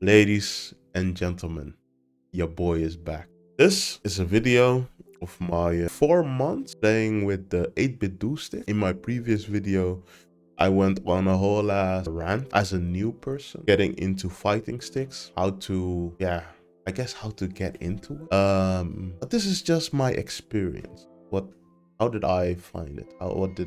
Ladies and gentlemen, your boy is back. This is a video of my 4 months playing with the 8-bit dual stick. In my previous video, I went on a whole ass rant as a new person getting into fighting sticks, how to, I guess how to get into it. But this is just my experience. How did I find it? What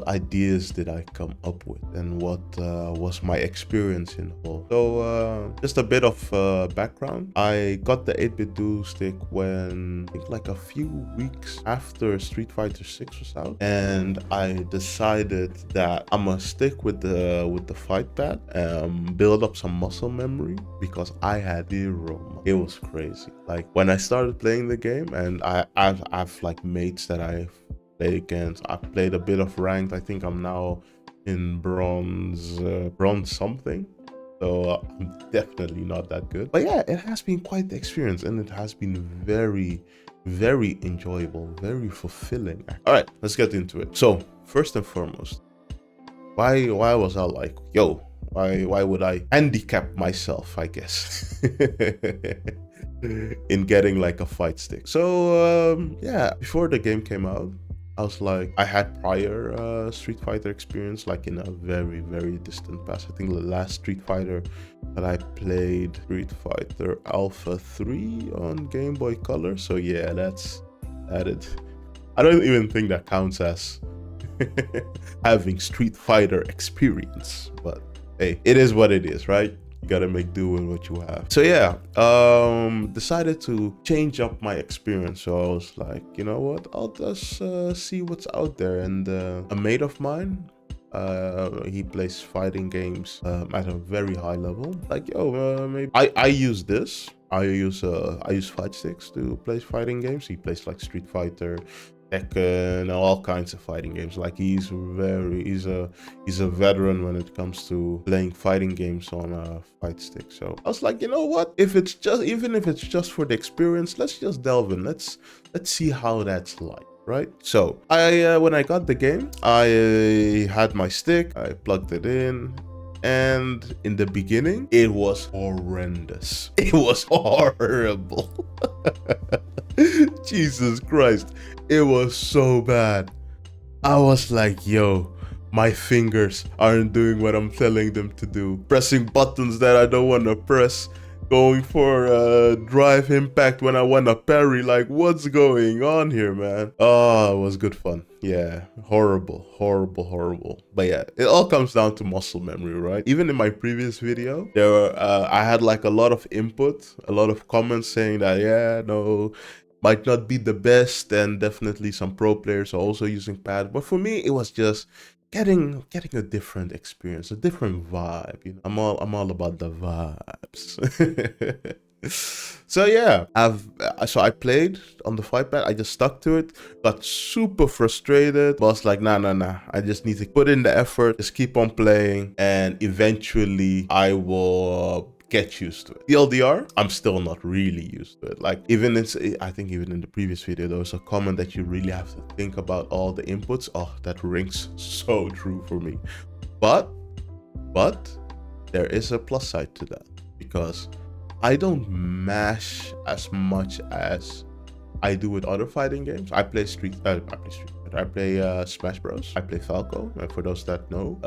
ideas did I come up with? And what was my experience in whole? So, just a bit of background. I got the 8-bit dual stick when, I think like a few weeks after Street Fighter 6 was out. And I decided that I'm gonna stick with the fight pad, build up some muscle memory because I had zero. It was crazy. Like when I started playing the game, and I've like mates that I've played against. I've played a bit of ranked. I think I'm now in bronze something. So I'm definitely not that good. But yeah, it has been quite the experience, and it has been very, very enjoyable, very fulfilling. All right, let's get into it. So first and foremost, why was I like, yo, why would I handicap myself, I guess, in getting like a fight stick? So yeah, before the game came out, I was like, I had prior Street Fighter experience, like in a very, very distant past. I think the last Street Fighter that I played, Street Fighter Alpha 3 on Game Boy Color. So yeah, that's added. I don't even think that counts as having Street Fighter experience, but hey, it is what it is, right? You gotta make do with what you have. So yeah, decided to change up my experience. So I was like, you know what, I'll just see what's out there. And a mate of mine, he plays fighting games at a very high level. Like, yo, maybe I use this. I use fight sticks to play fighting games. He plays like Street Fighter, Tekken, all kinds of fighting games. Like he's a veteran when it comes to playing fighting games on a fight stick. So I was like, you know what? Even if it's just for the experience, let's just delve in. Let's see how that's like. Right, so I when I got the game, I had my stick, I plugged it in, and in the beginning it was horrendous. It was horrible. Jesus Christ, it was so bad. I was like, yo, my fingers aren't doing what I'm telling them to do, pressing buttons that I don't want to press, going for drive impact when I want to parry. Like, what's going on here, man? Oh, it was good fun. Yeah, horrible. But yeah, it all comes down to muscle memory, right? Even in my previous video, I had like a lot of input, a lot of comments saying that, yeah, no, might not be the best, and definitely some pro players are also using pads. But for me, it was just getting a different experience, a different vibe. You know, I'm all about the vibes. So yeah, I played on the fight pad. I just stuck to it, got super frustrated, but I was like, nah. I just need to put in the effort, just keep on playing, and eventually I will get used to it. TLDR, I'm still not really used to it. Like I think even in the previous video, there was a comment that you really have to think about all the inputs. Oh, that rings so true for me. But there is a plus side to that, because I don't mash as much as I do with other fighting games. I play Smash Bros. I play Falco. And for those that know,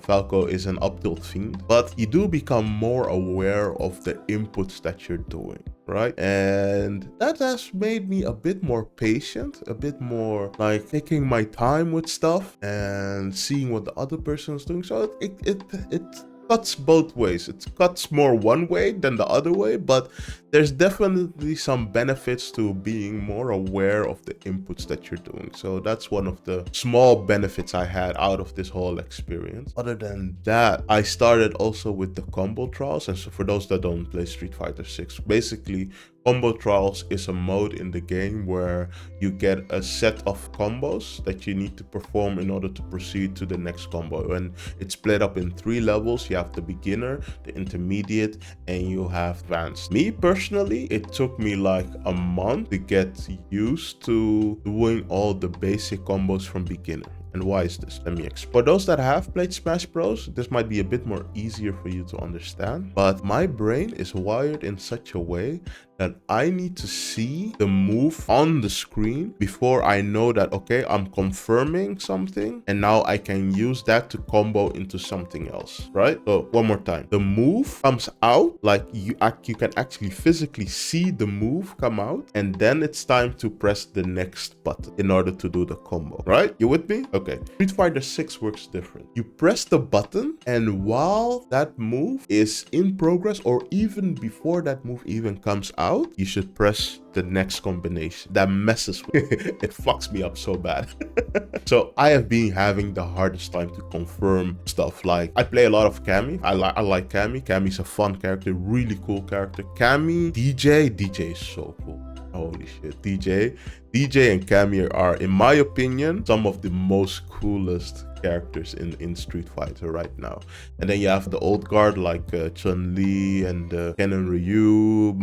Falco is an up tilt fiend. But you do become more aware of the inputs that you're doing, right? And that has made me a bit more patient, a bit more like taking my time with stuff and seeing what the other person is doing. So it cuts both ways. It cuts more one way than the other way, but there's definitely some benefits to being more aware of the inputs that you're doing. So that's one of the small benefits I had out of this whole experience. Other than that, I started also with the combo trials. And so for those that don't play Street Fighter 6, basically combo trials is a mode in the game where you get a set of combos that you need to perform in order to proceed to the next combo. And it's split up in 3 levels. You have the beginner, the intermediate, and you have advanced. Me personally, it took me like a month to get used to doing all the basic combos from beginner. And why is this? Let me explain. For those that have played Smash Bros, this might be a bit more easier for you to understand. But my brain is wired in such a way that I need to see the move on the screen before I know that, okay, I'm confirming something, and now I can use that to combo into something else, right? So one more time. The move comes out, like you can actually physically see the move come out, and then it's time to press the next button in order to do the combo, right? You with me? Okay. Street Fighter 6 works different. You press the button, and while that move is in progress, or even before that move even comes out, you should press the next combination. That messes with it. Fucks me up so bad. So I have been having the hardest time to confirm stuff. Like, I play a lot of Cammy. I like Cammy. Cammy's a fun character, really cool character. Cammy, DJ is so cool. Holy shit. DJ and Cammy are, in my opinion, some of the most coolest characters in Street Fighter right now. And then you have the old guard like Chun-Li and Ken and Ryu.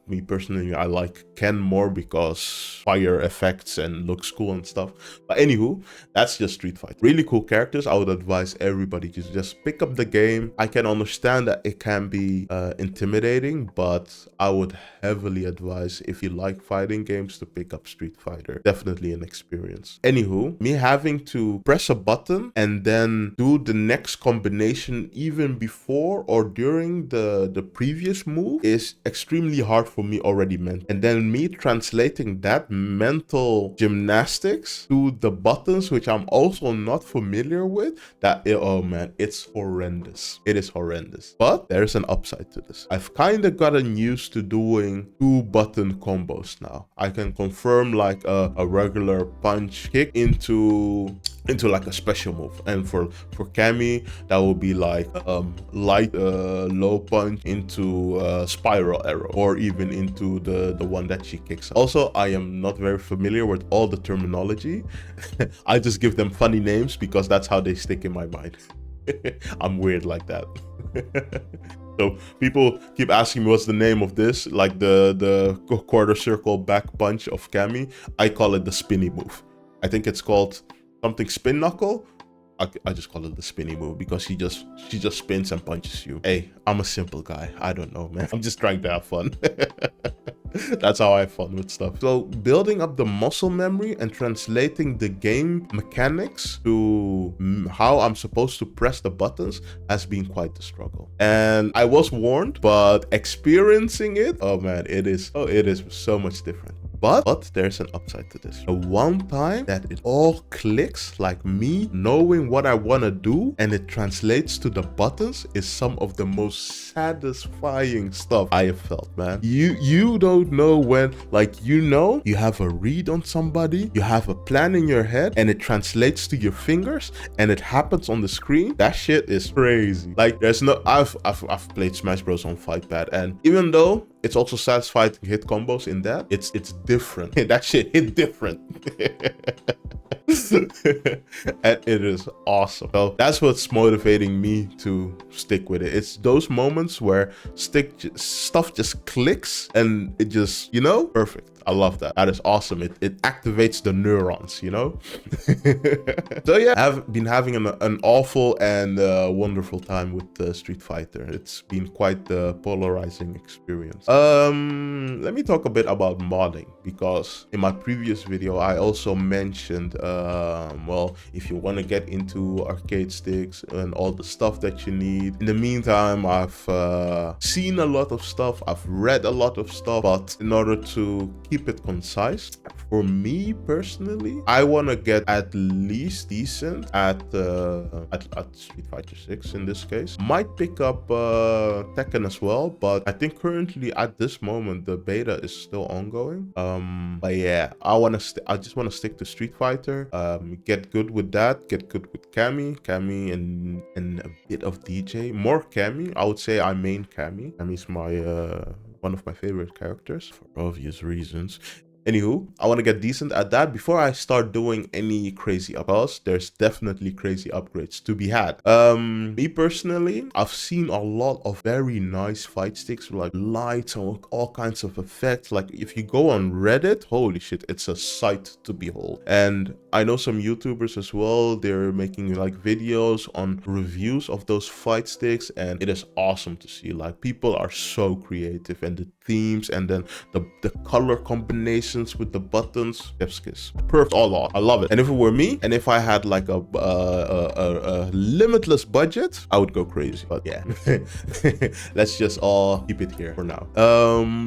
Me personally, I like Ken more because fire effects and looks cool and stuff. But anywho, that's just Street Fighter. Really cool characters. I would advise everybody to just pick up the game. I can understand that it can be intimidating, but I would heavily advise, if you like fighting games, to pick up Street Fighter. Definitely an experience. Anywho, me having to press a button and then do the next combination even before or during the previous move is extremely hard for me already mentally. And then me translating that mental gymnastics to the buttons, which I'm also not familiar with, oh man, it's horrendous. It is horrendous. But there's an upside to this. I've kind of gotten used to doing 2-button combos now. I can confirm like a regular punch kick into like a special move, and for Cammy that will be like light low punch into spiral arrow, or even into the one that she kicks. Also, I am not very familiar with all the terminology. I just give them funny names because that's how they stick in my mind. I'm weird like that. So people keep asking me what's the name of this, like the quarter circle back punch of Cammy. I call it the spinny move. I think it's called something spin knuckle. I just call it the spinny move because she just spins and punches you. Hey, I'm a simple guy. I don't know, man. I'm just trying to have fun. That's how I have fun with stuff. So building up the muscle memory and translating the game mechanics to how I'm supposed to press the buttons has been quite the struggle. And I was warned, but experiencing it, oh man, it is so much different. But there's an upside to this. The one time that it all clicks, like me knowing what I want to do and it translates to the buttons, is some of the most satisfying stuff I have felt, man. You don't know when, like, you have a read on somebody, you have a plan in your head, and it translates to your fingers and it happens on the screen. That shit is crazy. Like, there's no, I've played Smash Bros on Fightpad, and even though it's also satisfying to hit combos in that, it's different. That shit hit different. And it is awesome. So that's what's motivating me to stick with it. It's those moments where stuff just clicks and it just, perfect. I love that. That is awesome. It activates the neurons, So yeah, I've been having an awful and wonderful time with Street Fighter. It's been quite the polarizing experience. Let me talk a bit about modding, because in my previous video I also mentioned, well, if you want to get into arcade sticks and all the stuff that you need. In the meantime, I've seen a lot of stuff, I've read a lot of stuff, but in order to keep it concise, for me personally, I want to get at least decent at Street Fighter 6 in this case. Might pick up Tekken as well, but I think currently at this moment the beta is still ongoing. But yeah, I just want to stick to Street Fighter, get good with that, get good with Cammy and a bit of DJ. More Cammy, I would say I main Cammy. Cammy's my one of my favorite characters for obvious reasons. Anywho, I want to get decent at that before I start doing any crazy upgrades. There's definitely crazy upgrades to be had. Me personally, I've seen a lot of very nice fight sticks with like lights and all kinds of effects. Like if you go on Reddit, holy shit, it's a sight to behold. And I know some YouTubers as well, they're making like videos on reviews of those fight sticks, and it is awesome to see. Like people are so creative, and the themes and then the color combinations with the buttons, chef's kiss, perfect. All out, I love it. And if it were me, and if I had like a limitless budget, I would go crazy. But yeah, let's just all keep it here for now.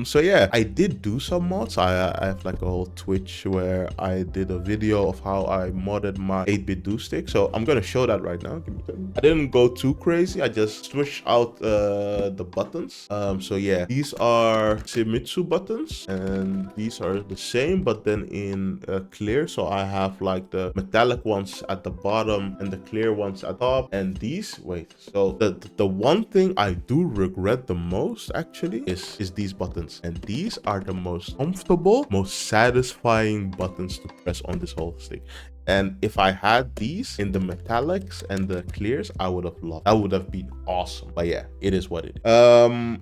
So yeah, I did do some mods. I have like a whole Twitch where I did a video of how I modded my 8-bit do stick, so I'm gonna show that right now. Give me a second. I didn't go too crazy, I just switched out the buttons. So yeah, these are Shimizu buttons, and these are the same but then in clear. So I have like the metallic ones at the bottom and the clear ones at top. And these, wait, so the one thing I do regret the most actually is these buttons, and these are the most comfortable, most satisfying buttons to press on this whole stick. And if I had these in the metallics and the clears, I would have loved. That would have been awesome. But yeah, it is what it is.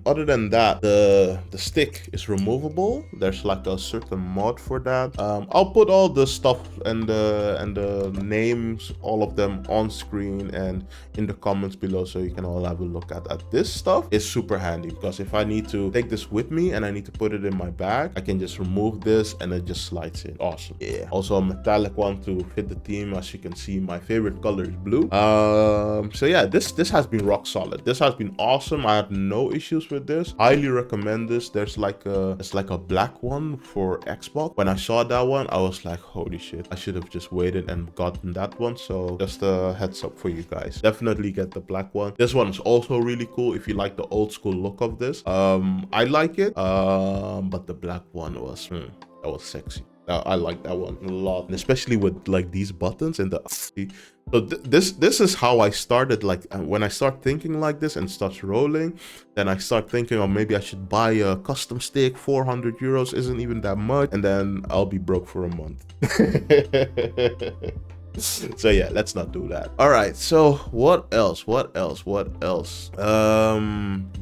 Other than that, the stick is removable. There's like a certain mod for that. I'll put all the stuff and the names, all of them on screen and in the comments below, so you can all have a look at that. This stuff is super handy because if I need to take this with me and I need to put it in my bag, I can just remove this and it just slides in. Awesome. Yeah. Also a metallic one to fit the theme. As you can see, my favorite color is blue. So yeah, this has been rock solid. This has been awesome. I had no issues with this. Highly recommend this. There's like a black one for Xbox. When I saw that one, I was like, holy shit, I should have just waited and gotten that one. So just a heads up for you guys, definitely get the black one. This one is also really cool if you like the old school look of this. I like it, but the black one was that was sexy. I like that one a lot, and especially with like these buttons and the so this is how I started. Like when I start thinking like this and starts rolling, then I start thinking, oh, maybe I should buy a custom stick. 400 euros isn't even that much, and then I'll be broke for a month. So yeah, let's not do that. All right, so what else?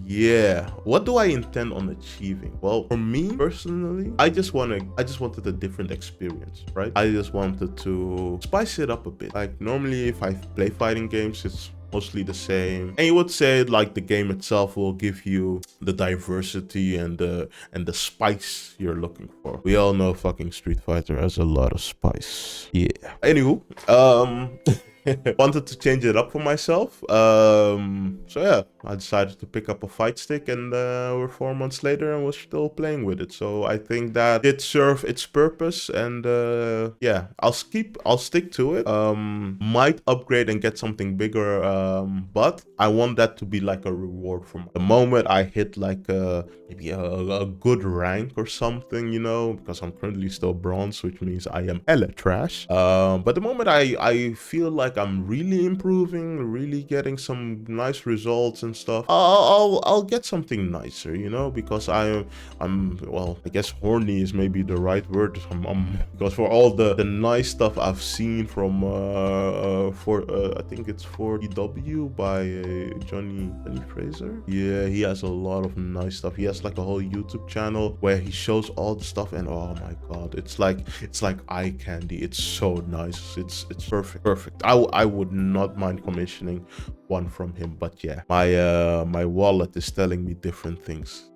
Yeah, what do I intend on achieving? Well, for me personally, I just wanted a different experience, right? I just wanted to spice it up a bit. Like normally if I play fighting games, it's mostly the same, and you would say like the game itself will give you the diversity and the spice you're looking for. We all know fucking Street Fighter has a lot of spice. Yeah. Anywho, wanted to change it up for myself. So yeah, I decided to pick up a fight stick, and we're 4 months later and we're still playing with it. So I think that did serve its purpose, and yeah, I'll stick to it. Might upgrade and get something bigger, but I want that to be like a reward for me. The moment I hit like maybe a good rank or something, you know, because I'm currently still bronze, which means I am hella trash. But the moment I feel like I'm really improving, really getting some nice results and stuff, I'll get something nicer, you know, because I'm well, I guess horny is maybe the right word. Because for all the nice stuff I've seen from I think it's 4DW by Johnny Fraser. Yeah, he has a lot of nice stuff. He has like a whole YouTube channel where he shows all the stuff, and oh my god, it's like eye candy. It's so nice. It's perfect. I would not mind commissioning one from him, but yeah, my wallet is telling me different things.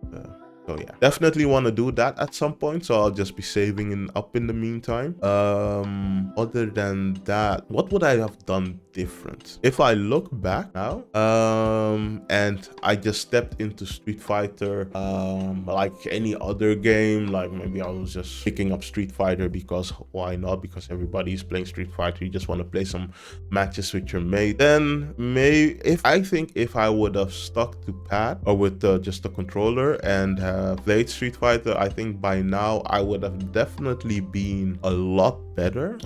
So yeah, definitely want to do that at some point. So I'll just be saving up in the meantime. Other than that, what would I have done different? If I look back now, and I just stepped into Street Fighter, like any other game, like maybe I was just picking up Street Fighter because why not? Because everybody's playing Street Fighter. You just want to play some matches with your mate. Then if I would have stuck to pad or with just the controller and played Street Fighter, I think by now I would have definitely been a lot better.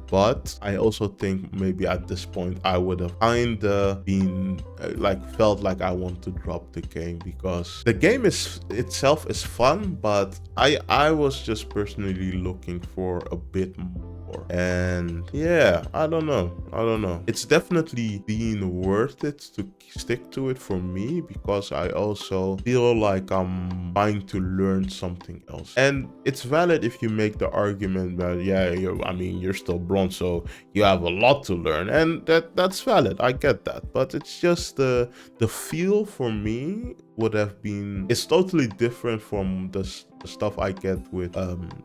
But I also think maybe at this point I would have kinda been like felt like I want to drop the game, because the game itself is fun, but I was just personally looking for a bit more. And yeah, I don't know, it's definitely been worth it to stick to it for me, because I also feel like I'm trying to learn something else. And it's valid if you make the argument that yeah, you're still bronze, so you have a lot to learn, and that's valid. I get that, but it's just the feel for me would have been, it's totally different from the stuff I get with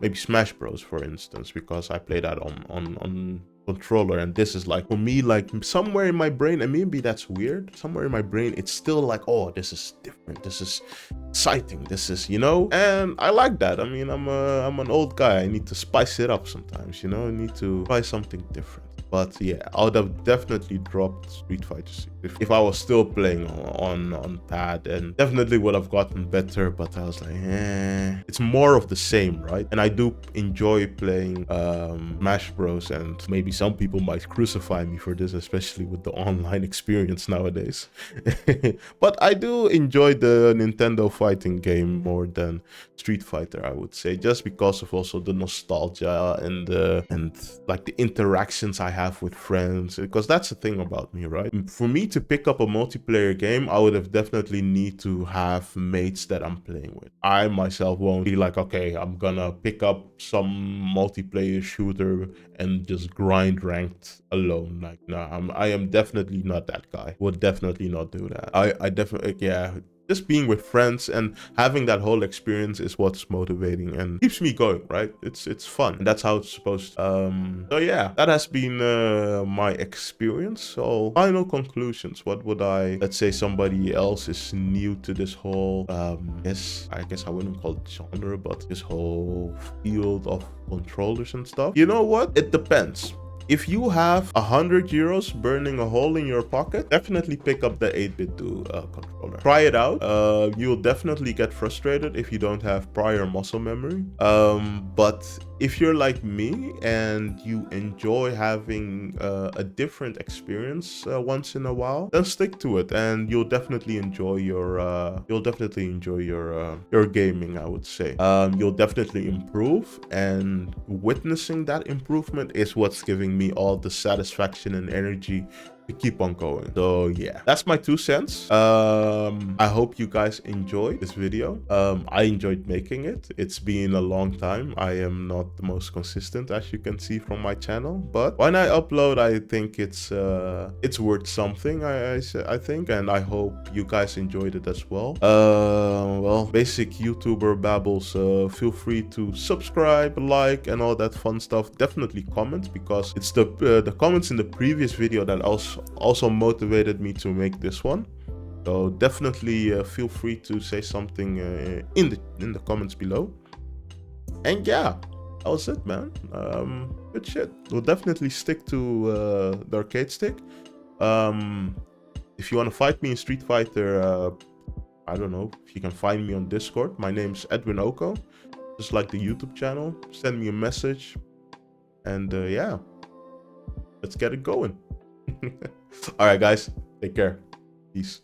maybe Smash Bros, for instance, because I play that on controller, and this is like, for me, like somewhere in my brain, and maybe that's weird, somewhere in my brain it's still like, oh, this is different, this is exciting, this is, you know, and I like that. I mean, I'm an old guy, I need to spice it up sometimes, you know, I need to try something different. But yeah, I would have definitely dropped Street Fighter 6 if I was still playing on pad, and definitely would have gotten better. But I was like, it's more of the same, right? And I do enjoy playing Smash Bros, and maybe some people might crucify me for this, especially with the online experience nowadays. But I do enjoy the Nintendo fighting game more than Street Fighter, I would say, just because of also the nostalgia and like the interactions I have with friends, because that's the thing about me, right? For me to pick up a multiplayer game, I would have definitely need to have mates that I'm playing with. I myself won't be like, okay, I'm gonna pick up some multiplayer shooter and just grind ranked alone. Like, no, I am definitely not that guy. Would definitely not do that. I definitely, yeah, just being with friends and having that whole experience is what's motivating and keeps me going, right? It's fun. And that's how it's supposed to. So yeah, that has been my experience. So final conclusions. What would I, let's say somebody else is new to this whole I guess I wouldn't call it genre, but this whole field of controllers and stuff. You know what? It depends. If you have 100 euros burning a hole in your pocket, definitely pick up the 8BitDo controller. Try it out. You'll definitely get frustrated if you don't have prior muscle memory. But if you're like me and you enjoy having a different experience once in a while, then stick to it, and you'll definitely enjoy your your gaming, I would say. You'll definitely improve, and witnessing that improvement is what's giving me all the satisfaction and energy to keep on going. So yeah, that's my 2 cents. I hope you guys enjoyed this video. I enjoyed making it. It's been a long time. I am not the most consistent, as you can see from my channel, but when I upload, I think it's worth something. I think, and I hope you guys enjoyed it as well. Well, basic YouTuber babbles. Feel free to subscribe, like, and all that fun stuff. Definitely comment, because it's the comments in the previous video that also motivated me to make this one. So definitely feel free to say something in the comments below. And yeah, that was it, man. Good shit. We'll definitely stick to the arcade stick. If you want to fight me in Street Fighter, I don't know, if you can find me on Discord. My name's Edwin Oko, just like the YouTube channel. Send me a message, and yeah, let's get it going. All right, guys, take care. Peace.